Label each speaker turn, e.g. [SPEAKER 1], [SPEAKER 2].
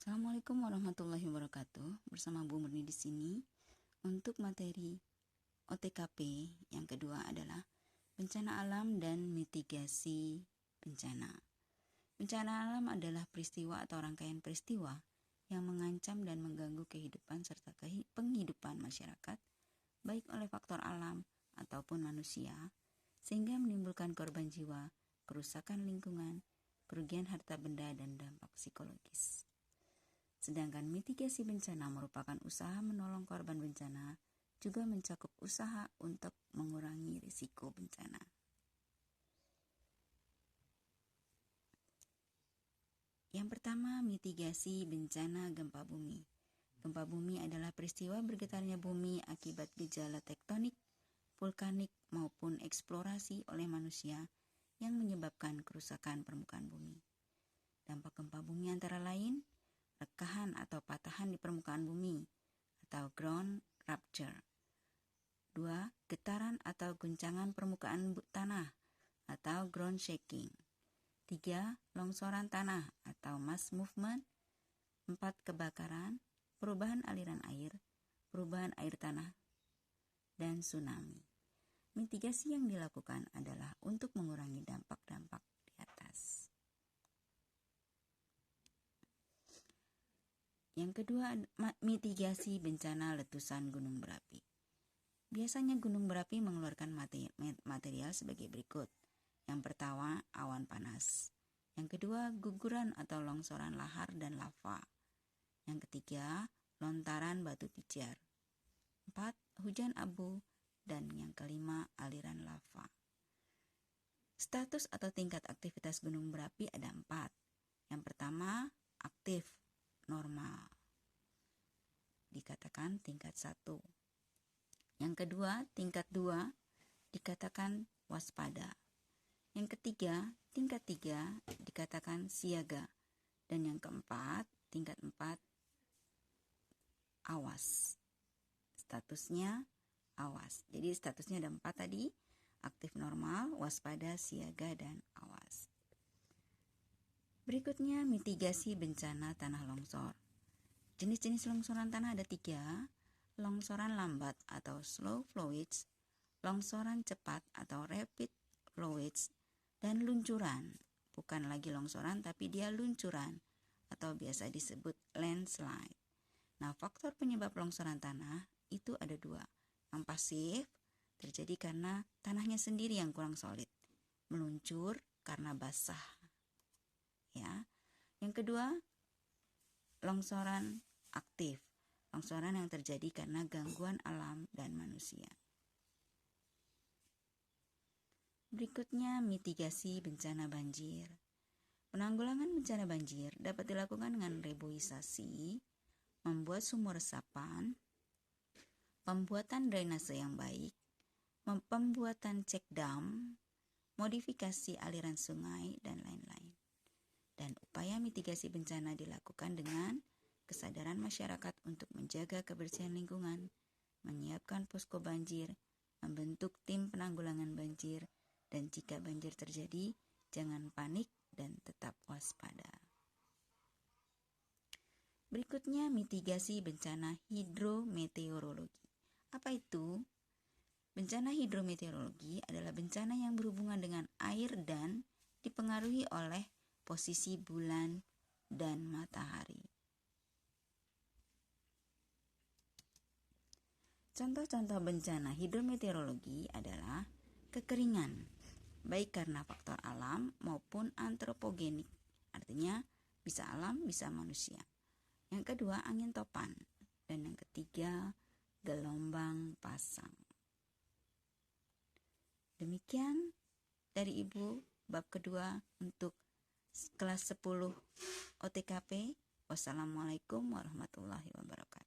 [SPEAKER 1] Assalamualaikum warahmatullahi wabarakatuh. Bersama Bu Murni di sini untuk materi OTKP yang kedua adalah bencana alam dan mitigasi bencana. Bencana alam adalah peristiwa atau rangkaian peristiwa yang mengancam dan mengganggu kehidupan serta penghidupan masyarakat, baik oleh faktor alam ataupun manusia, sehingga menimbulkan korban jiwa, kerusakan lingkungan, kerugian harta benda, dan dampak psikologis. Sedangkan mitigasi bencana merupakan usaha menolong korban bencana, juga mencakup usaha untuk mengurangi risiko bencana. Yang pertama, mitigasi bencana gempa bumi. Gempa bumi adalah peristiwa bergetarnya bumi akibat gejala tektonik, vulkanik, maupun eksplorasi oleh manusia yang menyebabkan kerusakan permukaan bumi. Dampak gempa bumi antara lain rekahan atau patahan di permukaan bumi atau ground rupture. 2. Getaran atau guncangan permukaan tanah atau ground shaking. 3. Longsoran tanah atau mass movement. 4. Kebakaran, perubahan aliran air, perubahan air tanah, dan tsunami. Mitigasi yang dilakukan adalah untuk mengurangi dampak-dampak di atas. Yang kedua, mitigasi bencana letusan gunung berapi. Biasanya gunung berapi mengeluarkan material sebagai berikut. Yang pertama, awan panas. Yang kedua, guguran atau longsoran lahar dan lava. Yang ketiga, lontaran batu pijar. 4. Hujan abu. Dan yang kelima, aliran lava. Status atau tingkat aktivitas gunung berapi ada 4. Yang pertama, aktif, normal, dikatakan tingkat 1. Yang kedua, tingkat 2, dikatakan waspada. Yang ketiga, tingkat 3, dikatakan siaga. Dan yang keempat, tingkat 4, awas. Statusnya awas. Jadi statusnya ada 4 tadi, aktif, normal, waspada, siaga, dan awas. Berikutnya, mitigasi bencana tanah longsor. Jenis-jenis longsoran tanah ada 3, longsoran lambat atau slow flowage, longsoran cepat atau rapid flowage, dan luncuran. Bukan lagi longsoran tapi dia luncuran atau biasa disebut landslide. Nah, faktor penyebab longsoran tanah itu ada 2. Yang pasif terjadi karena tanahnya sendiri yang kurang solid, meluncur karena basah. Ya. Yang kedua, longsoran aktif. Longsoran yang terjadi karena gangguan alam dan manusia. Berikutnya, mitigasi bencana banjir. Penanggulangan bencana banjir dapat dilakukan dengan reboisasi, membuat sumur resapan, pembuatan drainase yang baik, pembuatan check dam, modifikasi aliran sungai, dan lain-lain. Dan upaya mitigasi bencana dilakukan dengan kesadaran masyarakat untuk menjaga kebersihan lingkungan, menyiapkan posko banjir, membentuk tim penanggulangan banjir, dan jika banjir terjadi, jangan panik dan tetap waspada. Berikutnya, mitigasi bencana hidrometeorologi. Apa itu? Bencana hidrometeorologi adalah bencana yang berhubungan dengan air dan dipengaruhi oleh posisi bulan dan matahari. Contoh-contoh bencana hidrometeorologi adalah kekeringan, baik karena faktor alam maupun antropogenik, artinya bisa alam, bisa manusia. Yang kedua, angin topan. Dan yang ketiga, gelombang pasang. Demikian dari Ibu bab kedua untuk kelas 10 OTKP. Wassalamualaikum warahmatullahi wabarakatuh.